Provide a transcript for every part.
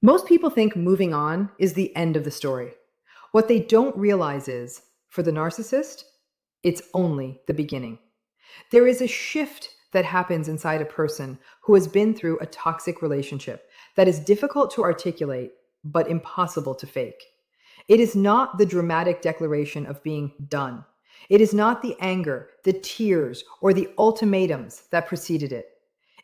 Most people think moving on is the end of the story. What they don't realize is, for the narcissist, it's only the beginning. There is a shift that happens inside a person who has been through a toxic relationship that is difficult to articulate, but impossible to fake. It is not the dramatic declaration of being done. It is not the anger, the tears, or the ultimatums that preceded it.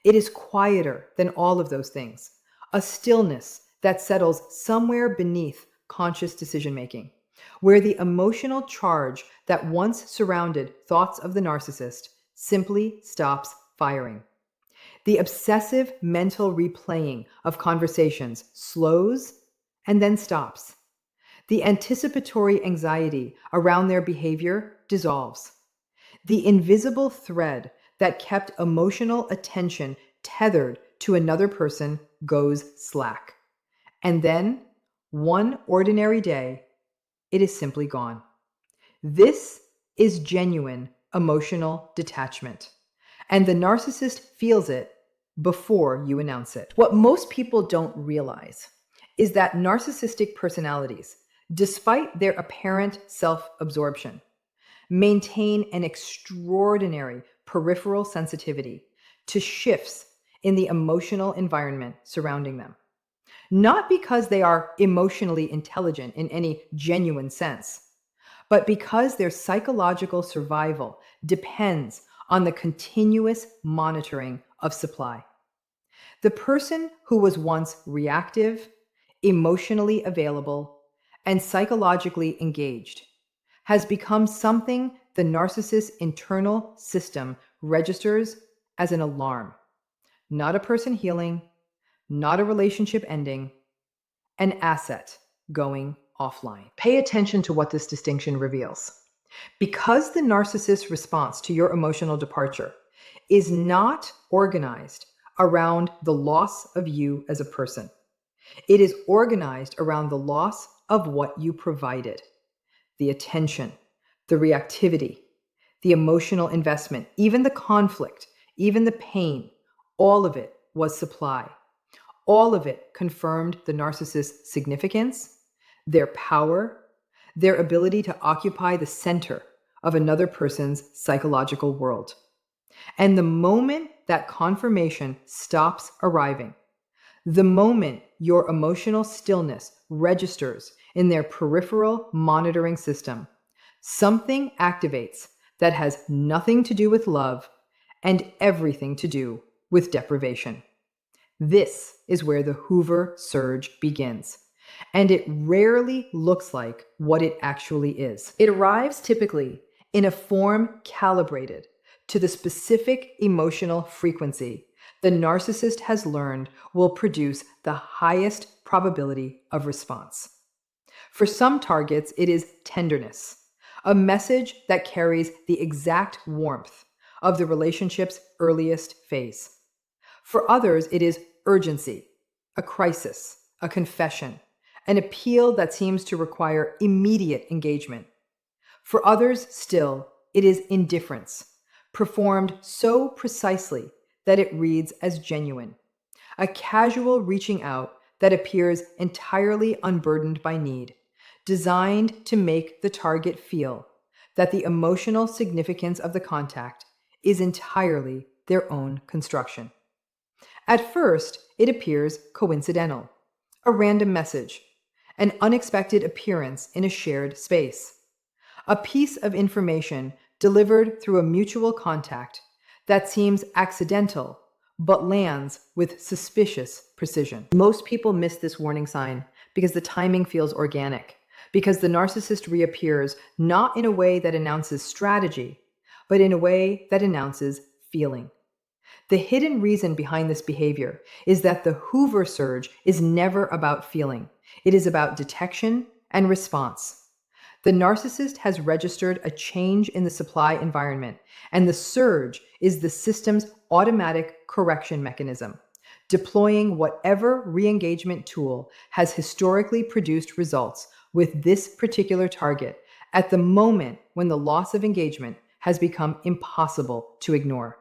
It is quieter than all of those things, a stillness that settles somewhere beneath conscious decision making, where the emotional charge that once surrounded thoughts of the narcissist simply stops firing. The obsessive mental replaying of conversations slows and then stops. The anticipatory anxiety around their behavior dissolves. The invisible thread that kept emotional attention tethered to another person goes slack. And then, one ordinary day, it is simply gone. This is genuine emotional detachment. And the narcissist feels it before you announce it. What most people don't realize is that narcissistic personalities, despite their apparent self-absorption, maintain an extraordinary peripheral sensitivity to shifts in the emotional environment surrounding them. Not because they are emotionally intelligent in any genuine sense, but because their psychological survival depends on the continuous monitoring of supply. The person who was once reactive, emotionally available, and psychologically engaged has become something the narcissist's internal system registers as an alarm. Not a person healing, not a relationship ending, an asset going offline. Pay attention to what this distinction reveals. Because the narcissist's response to your emotional departure is not organized around the loss of you as a person, it is organized around the loss of what you provided: the attention, the reactivity, the emotional investment, even the conflict, even the pain. All of it was supply. All of it confirmed the narcissist's significance, their power, their ability to occupy the center of another person's psychological world. And the moment that confirmation stops arriving, the moment your emotional stillness registers in their peripheral monitoring system, something activates that has nothing to do with love and everything to do with deprivation. This is where the Hoover surge begins, and it rarely looks like what it actually is. It arrives typically in a form calibrated to the specific emotional frequency the narcissist has learned will produce the highest probability of response. For some targets, it is tenderness, a message that carries the exact warmth of the relationship's earliest phase. For others, it is urgency, a crisis, a confession, an appeal that seems to require immediate engagement. For others, still, it is indifference, performed so precisely that it reads as genuine, a casual reaching out that appears entirely unburdened by need, designed to make the target feel that the emotional significance of the contact is entirely their own construction. At first, it appears coincidental, a random message, an unexpected appearance in a shared space, a piece of information delivered through a mutual contact that seems accidental but lands with suspicious precision. Most people miss this warning sign because the timing feels organic, because the narcissist reappears not in a way that announces strategy, but in a way that announces feeling. The hidden reason behind this behavior is that the Hoover surge is never about feeling. It is about detection and response. The narcissist has registered a change in the supply environment, and the surge is the system's automatic correction mechanism, deploying whatever re-engagement tool has historically produced results with this particular target at the moment when the loss of engagement has become impossible to ignore.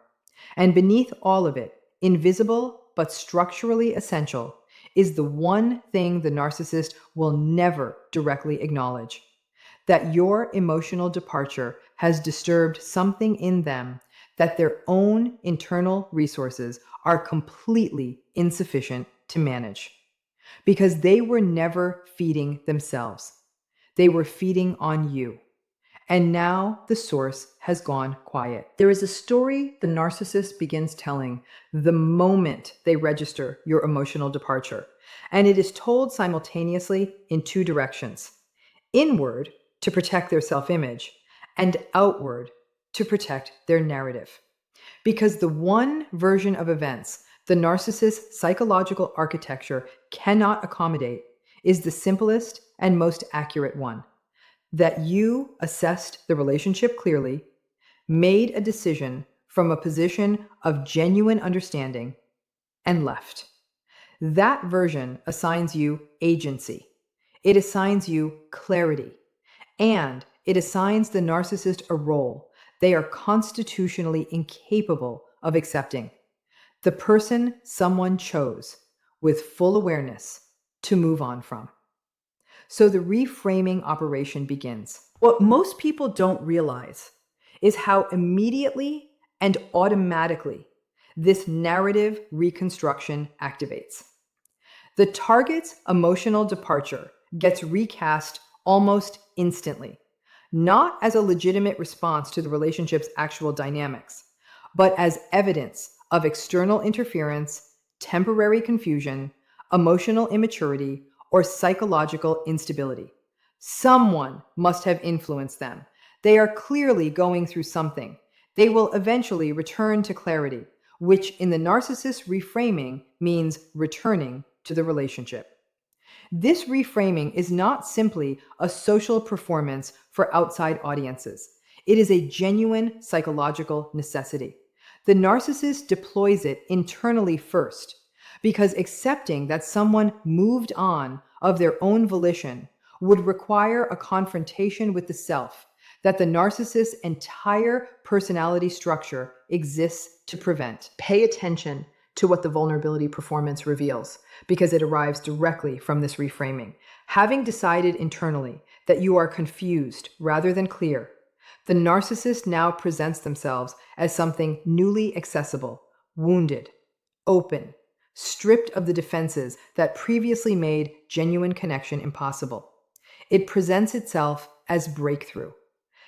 And beneath all of it, invisible but structurally essential, is the one thing the narcissist will never directly acknowledge: that your emotional departure has disturbed something in them that their own internal resources are completely insufficient to manage. Because they were never feeding themselves, they were feeding on you. And now the source has gone quiet. There is a story the narcissist begins telling the moment they register your emotional departure, and it is told simultaneously in two directions: inward, to protect their self image, and outward, to protect their narrative. Because the one version of events the narcissist's psychological architecture cannot accommodate is the simplest and most accurate one: that you assessed the relationship clearly, made a decision from a position of genuine understanding, and left. That version assigns you agency. It assigns you clarity. And it assigns the narcissist a role they are constitutionally incapable of accepting: the person someone chose with full awareness to move on from. So the reframing operation begins. What most people don't realize is how immediately and automatically this narrative reconstruction activates. The target's emotional departure gets recast almost instantly, not as a legitimate response to the relationship's actual dynamics, but as evidence of external interference, temporary confusion, emotional immaturity, or psychological instability. Someone must have influenced them. They are clearly going through something. They will eventually return to clarity, which in the narcissist reframing means returning to the relationship. This reframing is not simply a social performance for outside audiences. It is a genuine psychological necessity. The narcissist deploys it internally first, because accepting that someone moved on of their own volition would require a confrontation with the self that the narcissist's entire personality structure exists to prevent. Pay attention to what the vulnerability performance reveals, because it arrives directly from this reframing. Having decided internally that you are confused rather than clear, the narcissist now presents themselves as something newly accessible, wounded, open, stripped of the defenses that previously made genuine connection impossible. It presents itself as breakthrough,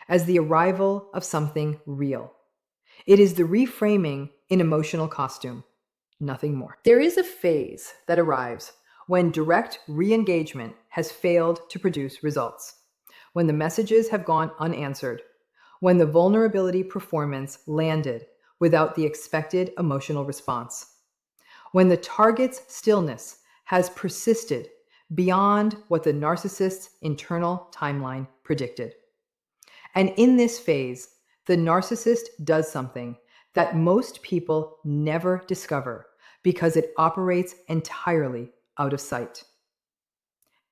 as the arrival of something real. It is the reframing in emotional costume, nothing more. There is a phase that arrives when direct re-engagement has failed to produce results, when the messages have gone unanswered, when the vulnerability performance landed without the expected emotional response, when the target's stillness has persisted beyond what the narcissist's internal timeline predicted. And in this phase, the narcissist does something that most people never discover because it operates entirely out of sight.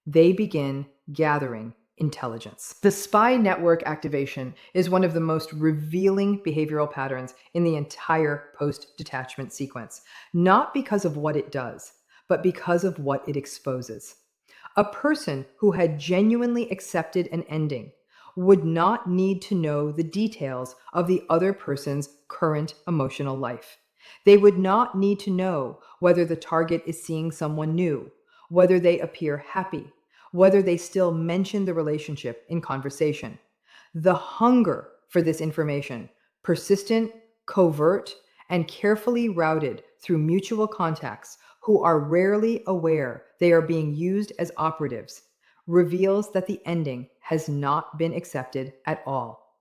They begin gathering intelligence. The spy network activation is one of the most revealing behavioral patterns in the entire post-detachment sequence, not because of what it does, but because of what it exposes. A person who had genuinely accepted an ending would not need to know the details of the other person's current emotional life. They would not need to know whether the target is seeing someone new, whether they appear happy, whether they still mention the relationship in conversation. The hunger for this information, persistent, covert, and carefully routed through mutual contacts who are rarely aware they are being used as operatives, reveals that the ending has not been accepted at all.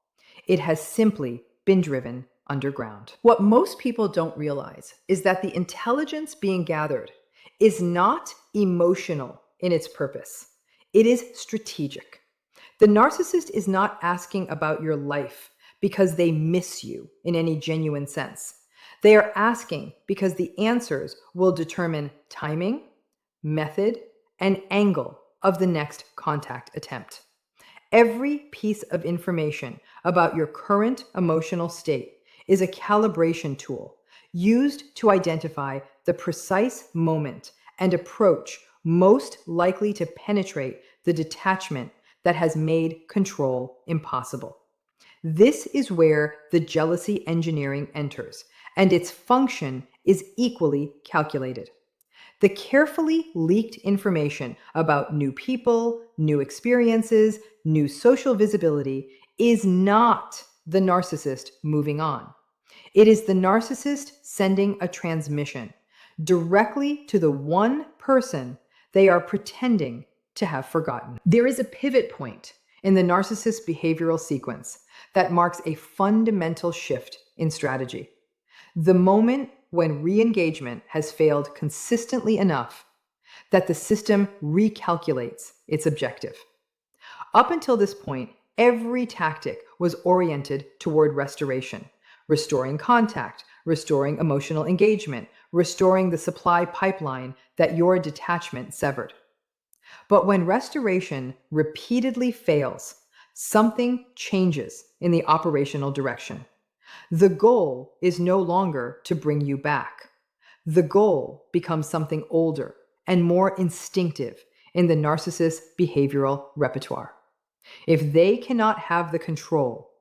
It has simply been driven underground. What most people don't realize is that the intelligence being gathered is not emotional in its purpose. It is strategic. The narcissist is not asking about your life because they miss you in any genuine sense. They are asking because the answers will determine timing, method, and angle of the next contact attempt. Every piece of information about your current emotional state is a calibration tool used to identify the precise moment and approach most likely to penetrate the detachment that has made control impossible. This is where the jealousy engineering enters, and its function is equally calculated. The carefully leaked information about new people, new experiences, new social visibility is not the narcissist moving on. It is the narcissist sending a transmission directly to the one person they are pretending to have forgotten. There is a pivot point in the narcissist behavioral sequence that marks a fundamental shift in strategy. The moment when re-engagement has failed consistently enough that the system recalculates its objective. Up until this point, every tactic was oriented toward restoration, restoring contact, restoring emotional engagement, restoring the supply pipeline that your detachment severed. But when restoration repeatedly fails, something changes in the operational direction. The goal is no longer to bring you back. The goal becomes something older and more instinctive in the narcissist's behavioral repertoire. If they cannot have the control,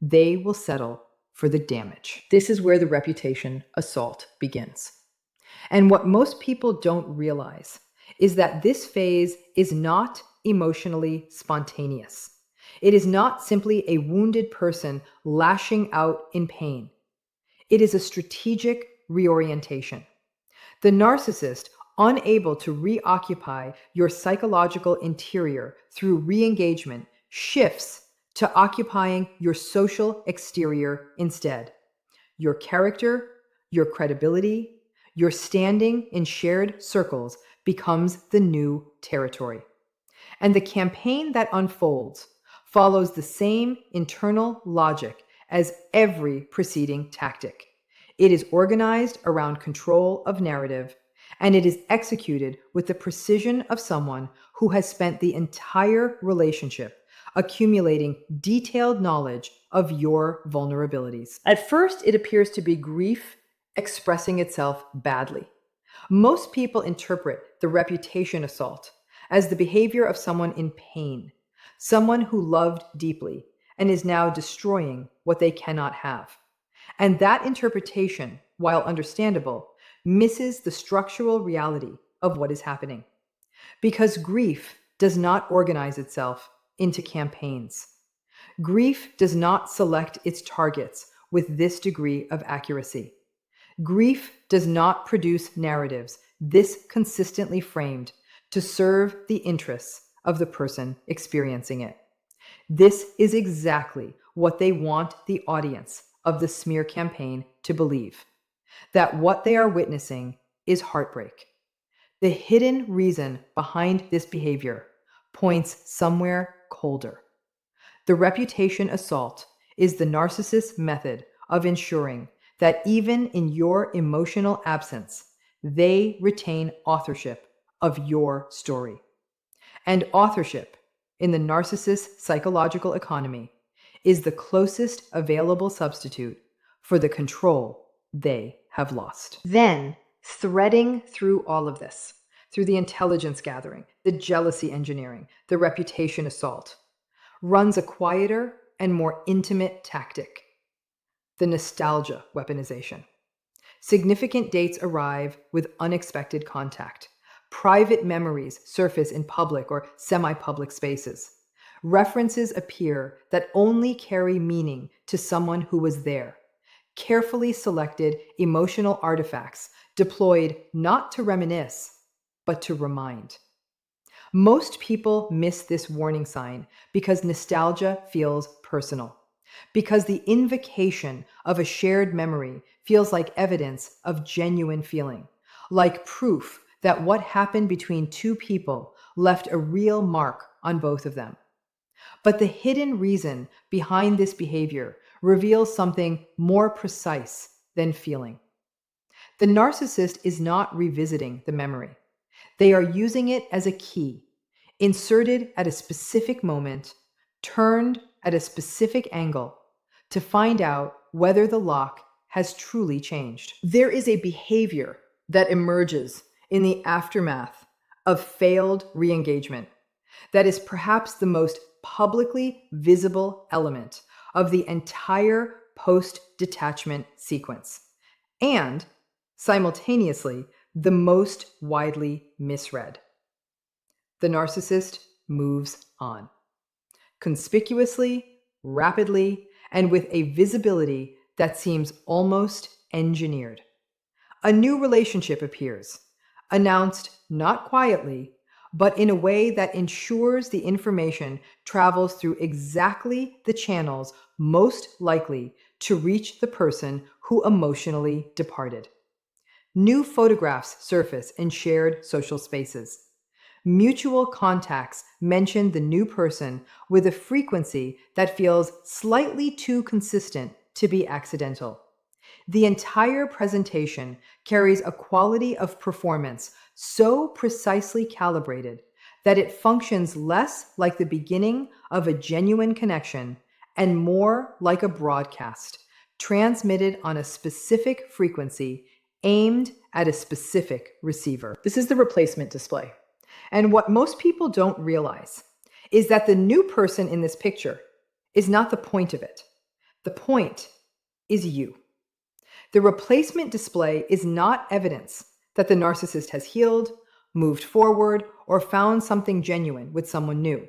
they will settle for the damage. This is where the reputation assault begins. And what most people don't realize is that this phase is not emotionally spontaneous. It is not simply a wounded person lashing out in pain. It is a strategic reorientation. The narcissist, unable to reoccupy your psychological interior through re-engagement, shifts to occupying your social exterior instead. Your character, your credibility, your standing in shared circles becomes the new territory. And the campaign that unfolds follows the same internal logic as every preceding tactic. It is organized around control of narrative, and it is executed with the precision of someone who has spent the entire relationship accumulating detailed knowledge of your vulnerabilities. At first, it appears to be grief expressing itself badly. Most people interpret the reputation assault as the behavior of someone in pain, someone who loved deeply and is now destroying what they cannot have. And that interpretation, while understandable, misses the structural reality of what is happening. Because grief does not organize itself into campaigns. Grief does not select its targets with this degree of accuracy. Grief does not produce narratives this consistently framed to serve the interests of the person experiencing it. This is exactly what they want the audience of the smear campaign to believe, that what they are witnessing is heartbreak. The hidden reason behind this behavior points somewhere colder. The reputation assault is the narcissist's method of ensuring that even in your emotional absence, they retain authorship of your story. And authorship in the narcissist's psychological economy is the closest available substitute for the control they have lost. Then, threading through all of this, through the intelligence gathering, the jealousy engineering, the reputation assault, runs a quieter and more intimate tactic: the nostalgia weaponization. Significant dates arrive with unexpected contact. Private memories surface in public or semi-public spaces. References appear that only carry meaning to someone who was there. Carefully selected emotional artifacts deployed not to reminisce, but to remind. Most people miss this warning sign because nostalgia feels personal, because the invocation of a shared memory feels like evidence of genuine feeling, like proof that what happened between two people left a real mark on both of them. But the hidden reason behind this behavior reveals something more precise than feeling. The narcissist is not revisiting the memory. They are using it as a key, inserted at a specific moment, turned at a specific angle, to find out whether the lock has truly changed. There is a behavior that emerges in the aftermath of failed re-engagement that is perhaps the most publicly visible element of the entire post-detachment sequence, and simultaneously the most widely misread. The narcissist moves on, conspicuously, rapidly, and with a visibility that seems almost engineered. A new relationship appears, announced not quietly, but in a way that ensures the information travels through exactly the channels most likely to reach the person who emotionally departed. New photographs surface in shared social spaces. Mutual contacts mention the new person with a frequency that feels slightly too consistent to be accidental. The entire presentation carries a quality of performance so precisely calibrated that it functions less like the beginning of a genuine connection and more like a broadcast transmitted on a specific frequency aimed at a specific receiver. This is the replacement display. And what most people don't realize is that the new person in this picture is not the point of it. The point is you. The replacement display is not evidence that the narcissist has healed, moved forward, or found something genuine with someone new.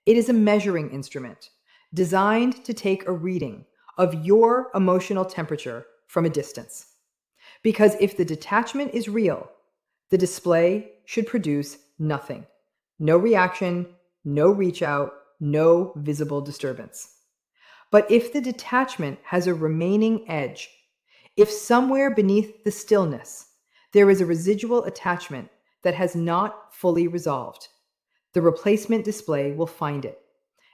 It is a measuring instrument designed to take a reading of your emotional temperature from a distance. Because if the detachment is real, the display should produce nothing. No reaction, no reach out, no visible disturbance. But if the detachment has a remaining edge, if somewhere beneath the stillness there is a residual attachment that has not fully resolved, the replacement display will find it.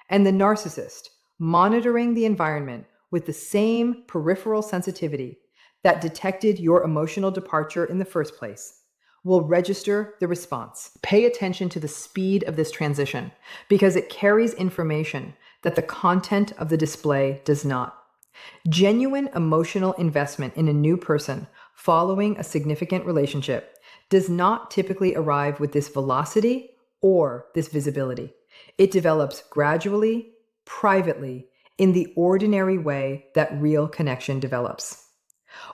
And the narcissist, monitoring the environment with the same peripheral sensitivity that detected your emotional departure in the first place, will register the response. Pay attention to the speed of this transition because it carries information that the content of the display does not. Genuine emotional investment in a new person following a significant relationship does not typically arrive with this velocity or this visibility. It develops gradually, privately, in the ordinary way that real connection develops.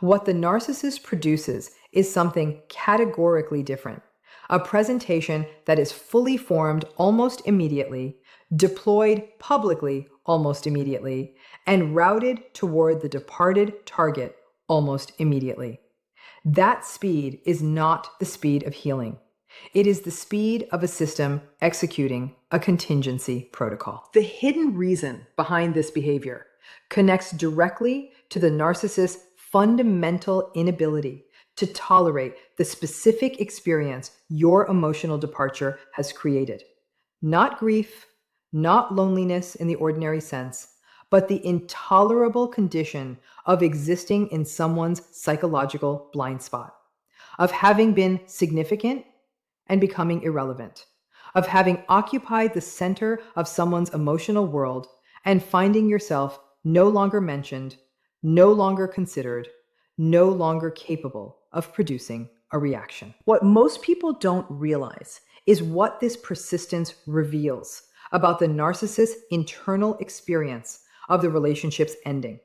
What the narcissist produces is something categorically different. A presentation that is fully formed almost immediately, deployed publicly almost immediately, and routed toward the departed target almost immediately. That speed is not the speed of healing. It is the speed of a system executing a contingency protocol. The hidden reason behind this behavior connects directly to the narcissist's fundamental inability to tolerate the specific experience your emotional departure has created. Not grief, not loneliness in the ordinary sense, but the intolerable condition of existing in someone's psychological blind spot, of having been significant and becoming irrelevant, of having occupied the center of someone's emotional world and finding yourself no longer mentioned, no longer considered, no longer capable of producing a reaction. What most people don't realize is what this persistence reveals about the narcissist's internal experience of the relationship's ending.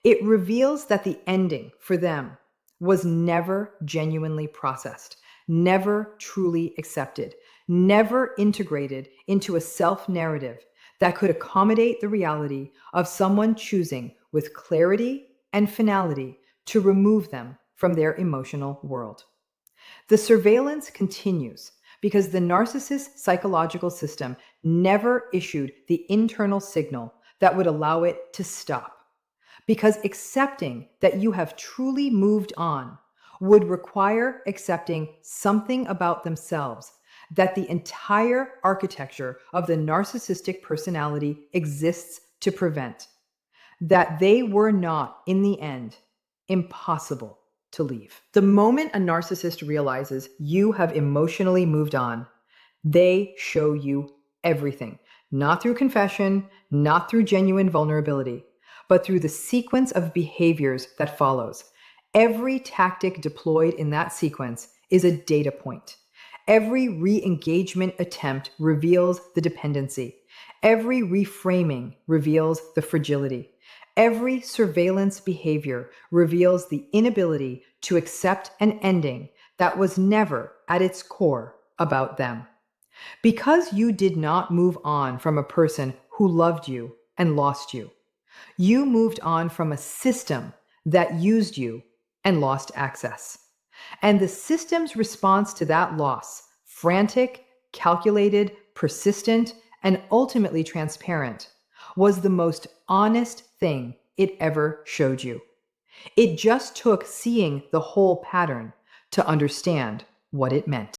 It reveals that the ending for them was never genuinely processed, never truly accepted, never integrated into a self-narrative that could accommodate the reality of someone choosing with clarity and finality to remove them from their emotional world. The surveillance continues because the narcissist's psychological system never issued the internal signal that would allow it to stop. Because accepting that you have truly moved on would require accepting something about themselves that the entire architecture of the narcissistic personality exists to prevent. That they were not, in the end, impossible to leave. The moment a narcissist realizes you have emotionally moved on, they show you everything, not through confession, not through genuine vulnerability, but through the sequence of behaviors that follows. Every tactic deployed in that sequence is a data point. Every re-engagement attempt reveals the dependency. Every reframing reveals the fragility. Every surveillance behavior reveals the inability to accept an ending that was never, at its core, about them. Because you did not move on from a person who loved you and lost you, you moved on from a system that used you and lost access. And the system's response to that loss, frantic, calculated, persistent, and ultimately transparent, was the most honest thing it ever showed you. It just took seeing the whole pattern to understand what it meant.